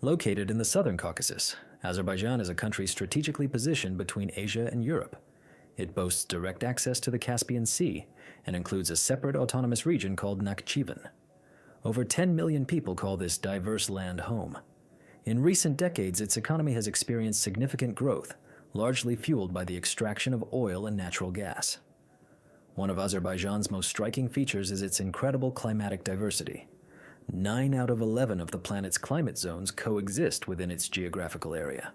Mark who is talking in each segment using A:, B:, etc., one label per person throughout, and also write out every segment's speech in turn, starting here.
A: Located in the southern Caucasus, Azerbaijan is a country strategically positioned between Asia and Europe. It boasts direct access to the Caspian Sea and includes a separate autonomous region called Nakhchivan. Over 10 million people call this diverse land home. In recent decades, its economy has experienced significant growth, largely fueled by the extraction of oil and natural gas. One of Azerbaijan's most striking features is its incredible climatic diversity. 9 out of 11 of the planet's climate zones coexist within its geographical area.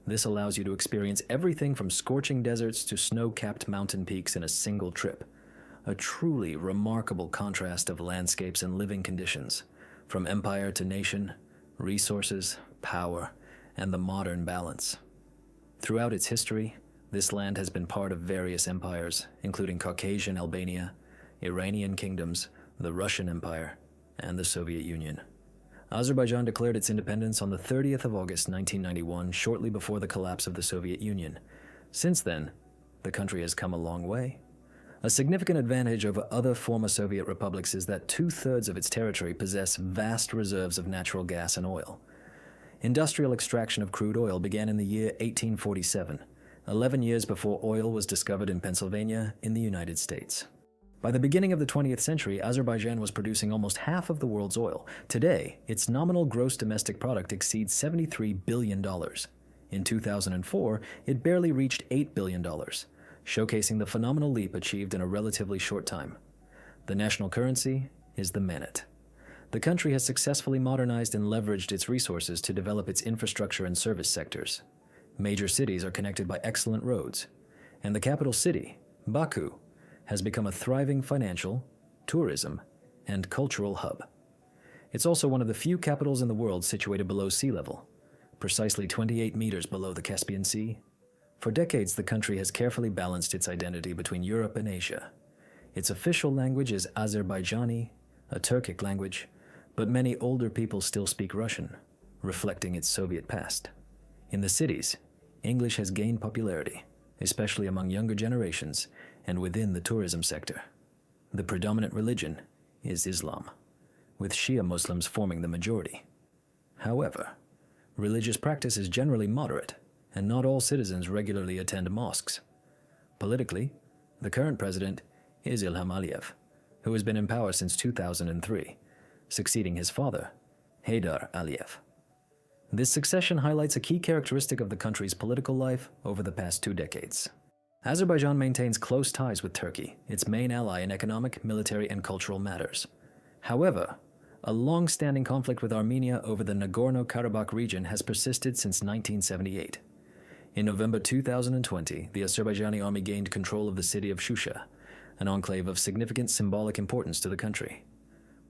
A: This allows you to experience everything from scorching deserts to snow-capped mountain peaks in a single trip. A truly remarkable contrast of landscapes and living conditions, from empire to nation, resources, power, and the modern balance. Throughout its history, this land has been part of various empires, including Caucasian Albania, Iranian kingdoms, the Russian Empire, and the Soviet Union. Azerbaijan declared its independence on the 30th of August 1991, shortly before the collapse of the Soviet Union. Since then, the country has come a long way. A significant advantage over other former Soviet republics is that 2/3 of its territory possess vast reserves of natural gas and oil. Industrial extraction of crude oil began in the year 1847, 11 years before oil was discovered in Pennsylvania in the United States. By the beginning of the 20th century, Azerbaijan was producing almost half of the world's oil. Today, its nominal gross domestic product exceeds $73 billion. In 2004, it barely reached $8 billion, showcasing the phenomenal leap achieved in a relatively short time. The national currency is the manet. The country has successfully modernized and leveraged its resources to develop its infrastructure and service sectors. Major cities are connected by excellent roads, and the capital city, Baku, has become a thriving financial, tourism, and cultural hub. It's also one of the few capitals in the world situated below sea level, precisely 28 meters below the Caspian Sea. For decades, the country has carefully balanced its identity between Europe and Asia. Its official language is Azerbaijani, a Turkic language, but many older people still speak Russian, reflecting its Soviet past. In the cities, English has gained popularity, especially among younger generations and within the tourism sector. The predominant religion is Islam, with Shia Muslims forming the majority. However, religious practice is generally moderate, and not all citizens regularly attend mosques. Politically, the current president is Ilham Aliyev, who has been in power since 2003, succeeding his father, Heydar Aliyev. This succession highlights a key characteristic of the country's political life over the past 2 decades. Azerbaijan maintains close ties with Turkey, its main ally in economic, military, and cultural matters. However, a long-standing conflict with Armenia over the Nagorno-Karabakh region has persisted since 1978. In November 2020, the Azerbaijani army gained control of the city of Shusha, an enclave of significant symbolic importance to the country.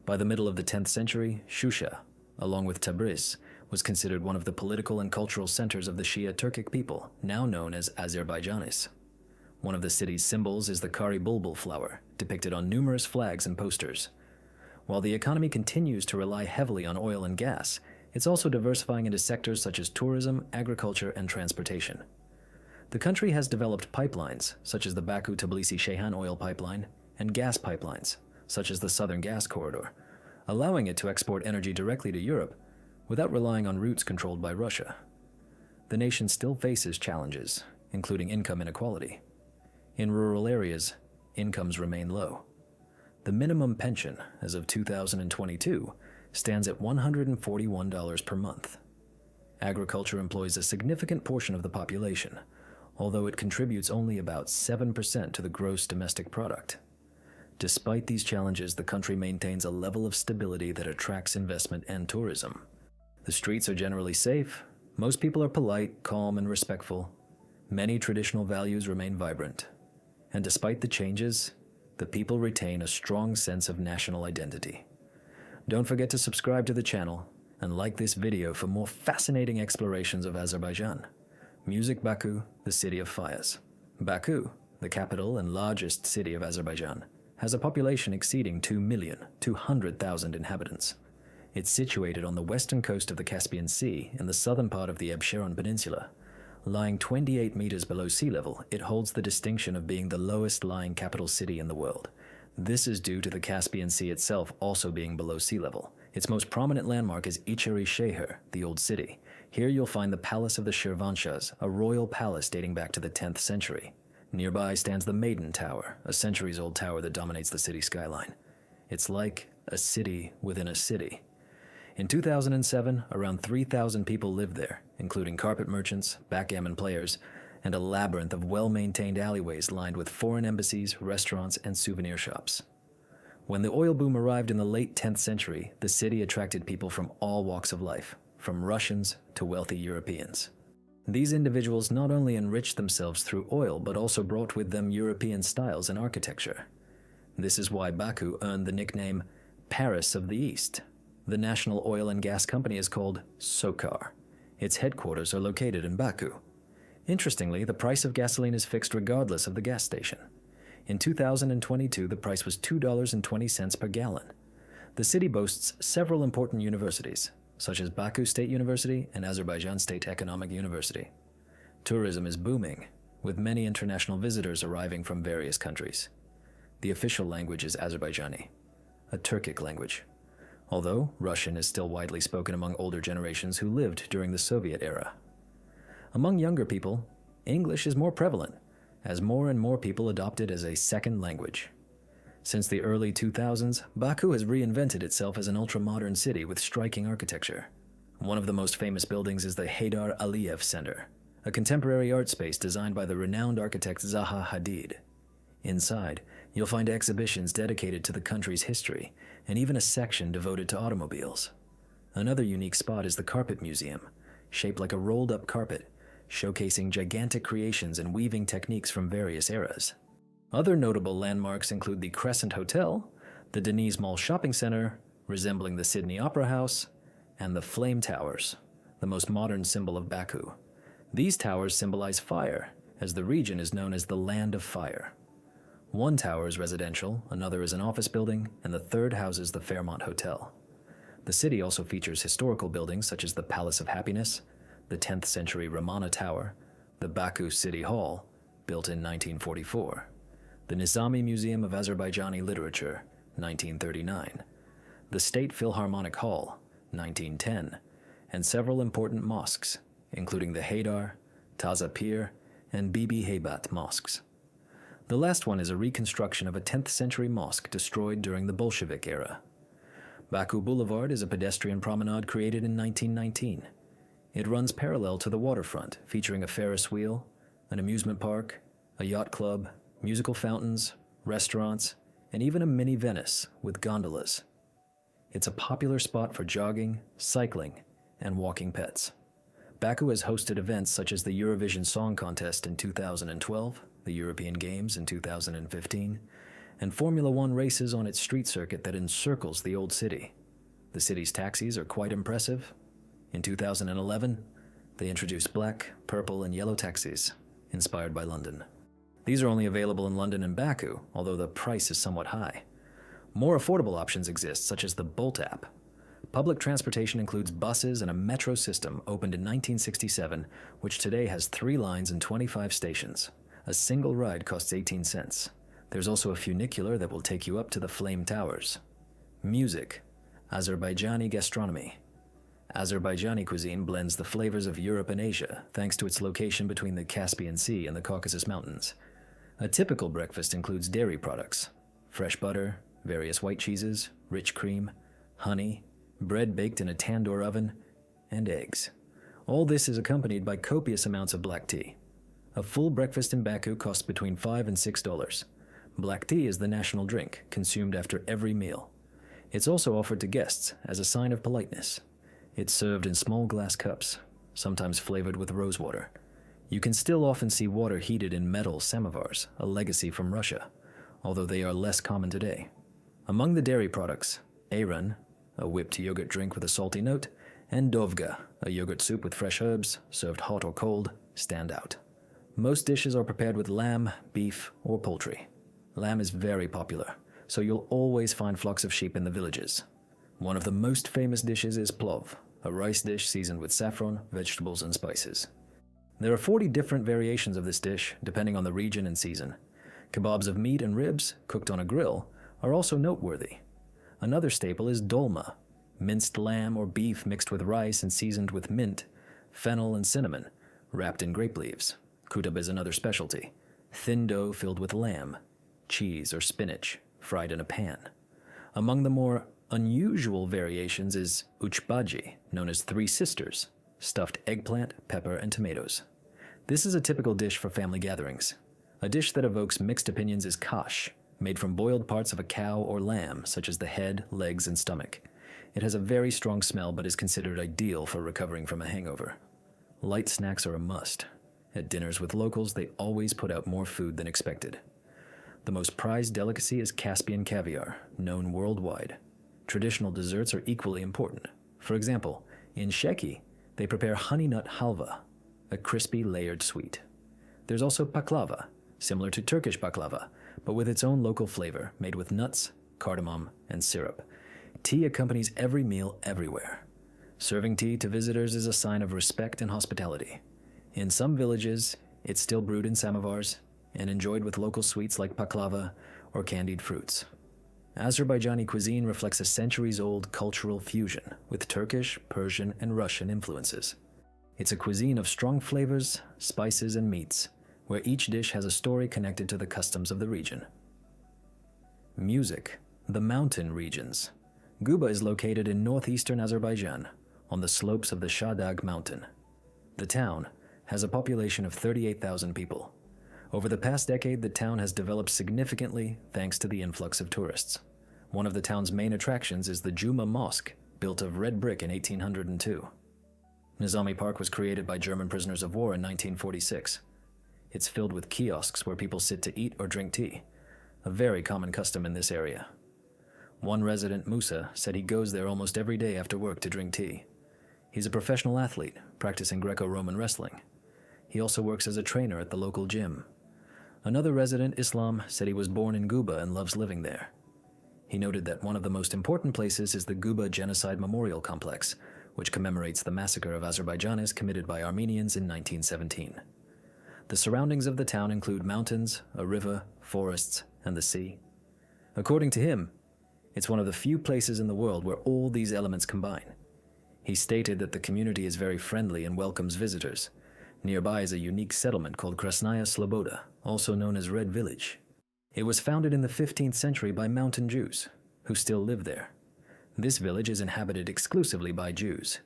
A: By the middle of the 10th century, Shusha, along with Tabriz, was considered one of the political and cultural centers of the Shia Turkic people, now known as Azerbaijanis. One of the city's symbols is the Kari bulbul flower, depicted on numerous flags and posters. While the economy continues to rely heavily on oil and gas, it's also diversifying into sectors such as tourism, agriculture, and transportation. The country has developed pipelines, such as the Baku-Tbilisi-Ceyhan oil pipeline, and gas pipelines, such as the Southern Gas Corridor, allowing it to export energy directly to Europe without relying on routes controlled by Russia. The nation still faces challenges, including income inequality. In rural areas, incomes remain low. The minimum pension, as of 2022, stands at $141 per month. Agriculture employs a significant portion of the population, although it contributes only about 7% to the gross domestic product. Despite these challenges, the country maintains a level of stability that attracts investment and tourism. The streets are generally safe, most people are polite, calm, and respectful. Many traditional values remain vibrant. And despite the changes, the people retain a strong sense of national identity. Don't forget to subscribe to the channel and like this video for more fascinating explorations of Azerbaijan. Music Baku, the city of fires. Baku, the capital and largest city of Azerbaijan, has a population exceeding 2,200,000 inhabitants. It's situated on the western coast of the Caspian Sea in the southern part of the Absheron Peninsula. Lying 28 meters below sea level, it holds the distinction of being the lowest lying capital city in the world. This is due to the Caspian Sea itself also being below sea level, Its most prominent landmark is İçerişehir, the Old City. Here you'll find the Palace of the Şirvanşahs, a royal palace dating back to the 10th century. Nearby stands the Maiden Tower, a centuries-old tower that dominates the city skyline. It's like a city within a city. In 2007, around 3,000 people lived there, including carpet merchants, backgammon players, and a labyrinth of well-maintained alleyways lined with foreign embassies, restaurants, and souvenir shops. When the oil boom arrived in the late 10th century, the city attracted people from all walks of life, from Russians to wealthy Europeans. These individuals not only enriched themselves through oil, but also brought with them European styles and architecture. This is why Baku earned the nickname Paris of the East. The national oil and gas company is called SOCAR. Its headquarters are located in Baku. Interestingly, the price of gasoline is fixed regardless of the gas station. In 2022, the price was $2.20 per gallon. The city boasts several important universities, such as Baku State University and Azerbaijan State Economic University. Tourism is booming, with many international visitors arriving from various countries. The official language is Azerbaijani, a Turkic language, although Russian is still widely spoken among older generations who lived during the Soviet era. Among younger people, English is more prevalent, as more and more people adopt it as a second language. Since the early 2000s, Baku has reinvented itself as an ultra-modern city with striking architecture. One of the most famous buildings is the Heydar Aliyev Center, a contemporary art space designed by the renowned architect Zaha Hadid. Inside, you'll find exhibitions dedicated to the country's history, and even a section devoted to automobiles. Another unique spot is the Carpet Museum, shaped like a rolled-up carpet, showcasing gigantic creations and weaving techniques from various eras. Other notable landmarks include the Crescent Hotel, the Denise Mall Shopping Center, resembling the Sydney Opera House, and the Flame Towers, the most modern symbol of Baku. These towers symbolize fire, as the region is known as the Land of Fire. One tower is residential, another is an office building, and the third houses the Fairmont Hotel. The city also features historical buildings such as the Palace of Happiness, the 10th century Ramana Tower, the Baku City Hall, built in 1944, the Nizami Museum of Azerbaijani Literature, 1939, the State Philharmonic Hall, 1910, and several important mosques, including the Haydar, Taza Pir, and Bibi Heybat mosques. The last one is a reconstruction of a 10th century mosque destroyed during the Bolshevik era. Baku Boulevard is a pedestrian promenade created in 1919. It runs parallel to the waterfront, featuring a Ferris wheel, an amusement park, a yacht club, musical fountains, restaurants, and even a mini Venice with gondolas. It's a popular spot for jogging, cycling, and walking pets. Baku has hosted events such as the Eurovision Song Contest in 2012, the European Games in 2015, and Formula One races on its street circuit that encircles the old city. The city's taxis are quite impressive. In 2011, they introduced black, purple, and yellow taxis, inspired by London. These are only available in London and Baku, although the price is somewhat high. More affordable options exist, such as the Bolt app. Public transportation includes buses and a metro system opened in 1967, which today has 3 lines and 25 stations. A single ride costs 18 cents. There's also a funicular that will take you up to the Flame Towers. Music. Azerbaijani gastronomy. Azerbaijani cuisine blends the flavors of Europe and Asia, thanks to its location between the Caspian Sea and the Caucasus Mountains. A typical breakfast includes dairy products, fresh butter, various white cheeses, rich cream, honey, bread baked in a tandoor oven, and eggs. All this is accompanied by copious amounts of black tea. A full breakfast in Baku costs between $5 and $6. Black tea is the national drink, consumed after every meal. It's also offered to guests as a sign of politeness. It's served in small glass cups, sometimes flavored with rosewater. You can still often see water heated in metal samovars, a legacy from Russia, although they are less common today. Among the dairy products, ayran, a whipped yogurt drink with a salty note, and dovga, a yogurt soup with fresh herbs, served hot or cold, stand out. Most dishes are prepared with lamb, beef, or poultry. Lamb is very popular, so you'll always find flocks of sheep in the villages. One of the most famous dishes is plov, a rice dish seasoned with saffron, vegetables, and spices. There are 40 different variations of this dish, depending on the region and season. Kebabs of meat and ribs, cooked on a grill, are also noteworthy. Another staple is dolma, minced lamb or beef mixed with rice and seasoned with mint, fennel, and cinnamon, wrapped in grape leaves. Kutab is another specialty. Thin dough filled with lamb, cheese, or spinach, fried in a pan. Among the more unusual variations is uchbaji, known as Three Sisters, stuffed eggplant, pepper, and tomatoes. This is a typical dish for family gatherings. A dish that evokes mixed opinions is kash, made from boiled parts of a cow or lamb, such as the head, legs, and stomach. It has a very strong smell but is considered ideal for recovering from a hangover. Light snacks are a must. At dinners with locals, they always put out more food than expected. The most prized delicacy is Caspian caviar, known worldwide. Traditional desserts are equally important. For example, in Sheki, they prepare honey nut halva, a crispy layered sweet. There's also baklava, similar to Turkish baklava, but with its own local flavor, made with nuts, cardamom, and syrup. Tea accompanies every meal everywhere. Serving tea to visitors is a sign of respect and hospitality. In some villages, it's still brewed in samovars and enjoyed with local sweets like baklava or candied fruits. Azerbaijani cuisine reflects a centuries-old cultural fusion with Turkish, Persian, and Russian influences. It's a cuisine of strong flavors, spices, and meats, where each dish has a story connected to the customs of the region. Music. The mountain regions. Guba is located in northeastern Azerbaijan, on the slopes of the Château-d'Œx mountain. The town has a population of 38,000 people. Over the past decade, the town has developed significantly thanks to the influx of tourists. One of the town's main attractions is the Juma Mosque, built of red brick in 1802. Nizami Park was created by German prisoners of war in 1946. It's filled with kiosks where people sit to eat or drink tea, a very common custom in this area. One resident, Musa, said he goes there almost every day after work to drink tea. He's a professional athlete, practicing Greco-Roman wrestling. He also works as a trainer at the local gym. Another resident, Islam, said he was born in Guba and loves living there. He noted that one of the most important places is the Guba Genocide Memorial Complex, which commemorates the massacre of Azerbaijanis committed by Armenians in 1917. The surroundings of the town include mountains, a river, forests, and the sea. According to him, it's one of the few places in the world where all these elements combine. He stated that the community is very friendly and welcomes visitors. Nearby is a unique settlement called Krasnaya Sloboda, also known as Red Village. It was founded in the 15th century by mountain Jews, who still live there. This village is inhabited exclusively by Jews.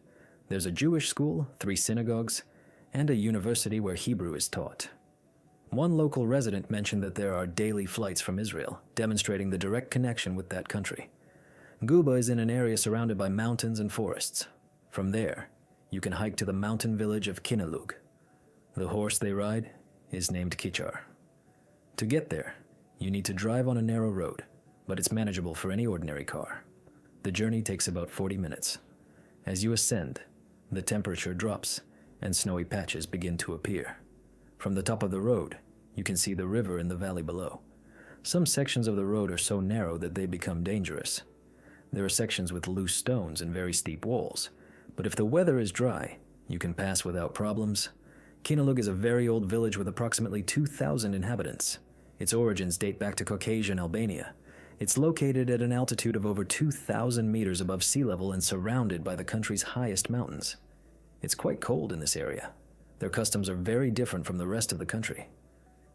A: There's a Jewish school, 3 synagogues, and a university where Hebrew is taught. One local resident mentioned that there are daily flights from Israel, demonstrating the direct connection with that country. Guba is in an area surrounded by mountains and forests. From there, you can hike to the mountain village of Kinalug. The horse they ride is named Kichar. To get there, you need to drive on a narrow road, but it's manageable for any ordinary car. The journey takes about 40 minutes. As you ascend, the temperature drops and snowy patches begin to appear. From the top of the road, you can see the river in the valley below. Some sections of the road are so narrow that they become dangerous. There are sections with loose stones and very steep walls, but if the weather is dry, you can pass without problems. Kinalug is a very old village with approximately 2,000 inhabitants. Its origins date back to Caucasian Albania. It's located at an altitude of over 2,000 meters above sea level and surrounded by the country's highest mountains. It's quite cold in this area. Their customs are very different from the rest of the country.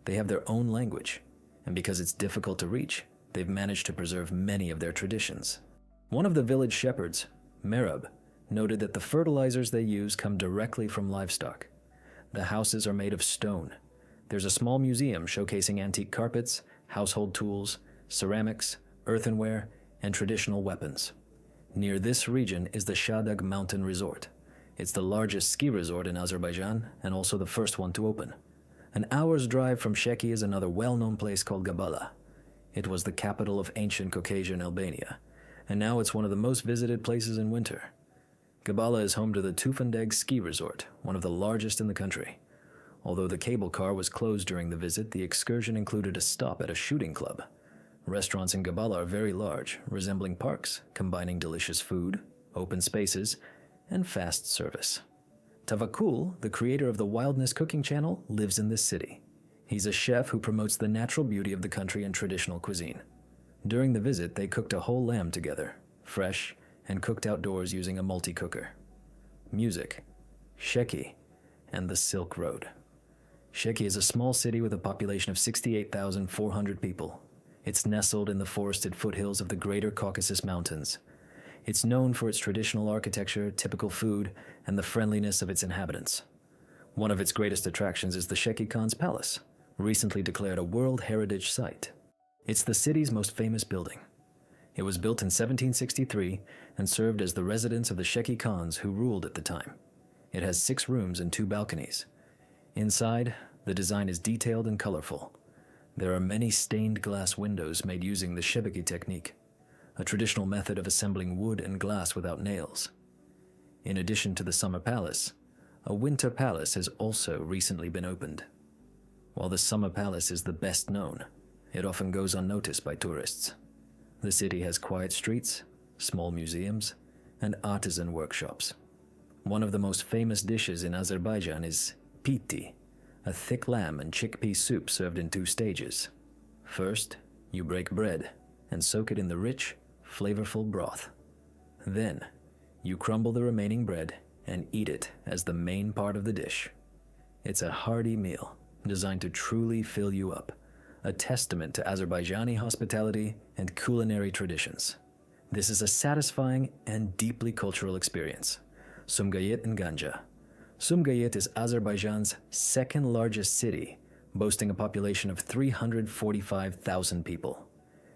A: They have their own language, and because it's difficult to reach, they've managed to preserve many of their traditions. One of the village shepherds, Merab, noted that the fertilizers they use come directly from livestock. The houses are made of stone. There's a small museum showcasing antique carpets, household tools, ceramics, earthenware, and traditional weapons. Near this region is the Château-d'Œx Mountain Resort. It's the largest ski resort in Azerbaijan and also the first one to open. An hour's drive from Sheki is another well-known place called Gabala. It was the capital of ancient Caucasian Albania, and now it's one of the most visited places in winter. Gabala is home to the Tufandeg ski resort, one of the largest in the country. Although the cable car was closed during the visit, the excursion included a stop at a shooting club. Restaurants in Gabala are very large, resembling parks, combining delicious food, open spaces, and fast service. Tavakul, the creator of the Wildness Cooking channel, lives in this city. He's a chef who promotes the natural beauty of the country and traditional cuisine. During the visit, they cooked a whole lamb together, fresh and cooked outdoors using a multi-cooker. Music, Sheki, and the Silk Road. Sheki is a small city with a population of 68,400 people. It's nestled in the forested foothills of the Greater Caucasus Mountains. It's known for its traditional architecture, typical food, and the friendliness of its inhabitants. One of its greatest attractions is the Sheki Khan's Palace, recently declared a World Heritage Site. It's the city's most famous building. It was built in 1763 and served as the residence of the Sheki Khans who ruled at the time. It has 6 rooms and 2 balconies. Inside, the design is detailed and colorful. There are many stained glass windows made using the shebeki technique, a traditional method of assembling wood and glass without nails. In addition to the summer palace, a winter palace has also recently been opened. While the summer palace is the best known, it often goes unnoticed by tourists. The city has quiet streets, small museums, and artisan workshops. One of the most famous dishes in Azerbaijan is piti, a thick lamb and chickpea soup served in 2 stages. First, you break bread and soak it in the rich, flavorful broth. Then, you crumble the remaining bread and eat it as the main part of the dish. It's a hearty meal designed to truly fill you up, a testament to Azerbaijani hospitality and culinary traditions. This is a satisfying and deeply cultural experience. Sumgayit in Ganja. Sumgayit is Azerbaijan's second largest city, boasting a population of 345,000 people.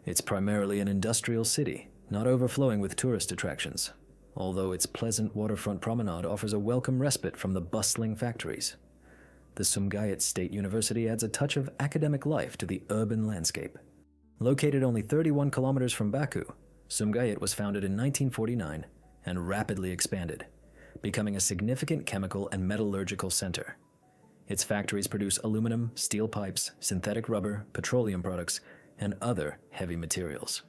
A: It's primarily an industrial city, not overflowing with tourist attractions, although its pleasant waterfront promenade offers a welcome respite from the bustling factories. The Sumgayit State University adds a touch of academic life to the urban landscape. Located only 31 kilometers from Baku, Sumgayit was founded in 1949 and rapidly expanded, becoming a significant chemical and metallurgical center. Its factories produce aluminum, steel pipes, synthetic rubber, petroleum products, and other heavy materials.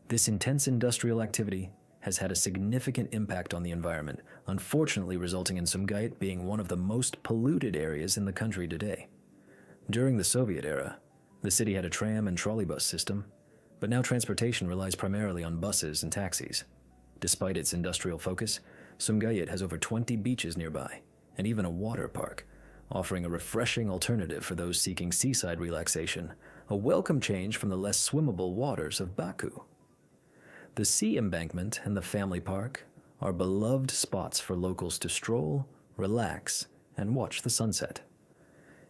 A: This intense industrial activity has had a significant impact on the environment, unfortunately resulting in Sumgayit being one of the most polluted areas in the country today. During the Soviet era, the city had a tram and trolleybus system, but now transportation relies primarily on buses and taxis. Despite its industrial focus, Sumgayit has over 20 beaches nearby, and even a water park, offering a refreshing alternative for those seeking seaside relaxation, a welcome change from the less swimmable waters of Baku. The sea embankment and the family park are beloved spots for locals to stroll, relax, and watch the sunset.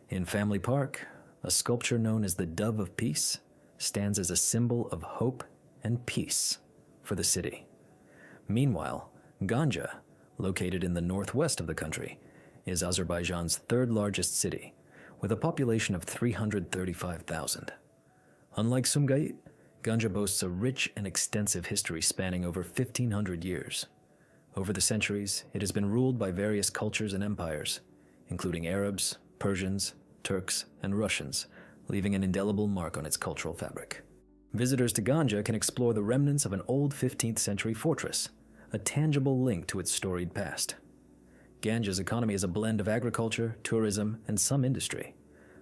A: In Family Park, a sculpture known as the Dove of Peace stands as a symbol of hope and peace for the city. Meanwhile, Ganja, located in the northwest of the country, is Azerbaijan's 3rd largest city, with a population of 335,000. Unlike Sumgayit, Ganja boasts a rich and extensive history spanning over 1,500 years. Over the centuries, it has been ruled by various cultures and empires, including Arabs, Persians, Turks, and Russians, leaving an indelible mark on its cultural fabric. Visitors to Ganja can explore the remnants of an old 15th century fortress, a tangible link to its storied past. Ganja's economy is a blend of agriculture, tourism, and some industry.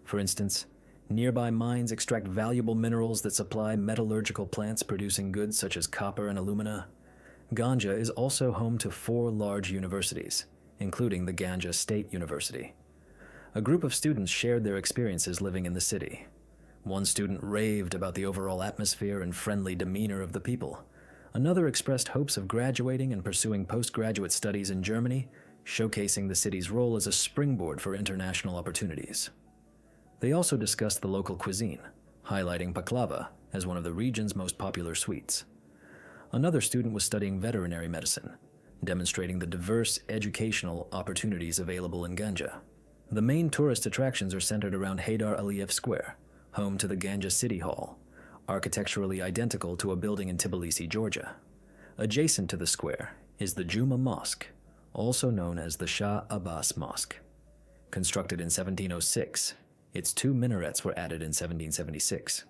A: For instance, nearby mines extract valuable minerals that supply metallurgical plants producing goods such as copper and alumina. Ganja is also home to 4 large universities, including the Ganja State University. A group of students shared their experiences living in the city. One student raved about the overall atmosphere and friendly demeanor of the people. Another expressed hopes of graduating and pursuing postgraduate studies in Germany, showcasing the city's role as a springboard for international opportunities. They also discussed the local cuisine, highlighting baklava as one of the region's most popular sweets. Another student was studying veterinary medicine, demonstrating the diverse educational opportunities available in Ganja. The main tourist attractions are centered around Haydar Aliyev Square, home to the Ganja City Hall, architecturally identical to a building in Tbilisi, Georgia. Adjacent to the square is the Juma Mosque, also known as the Shah Abbas Mosque. Constructed in 1706, its 2 minarets were added in 1776.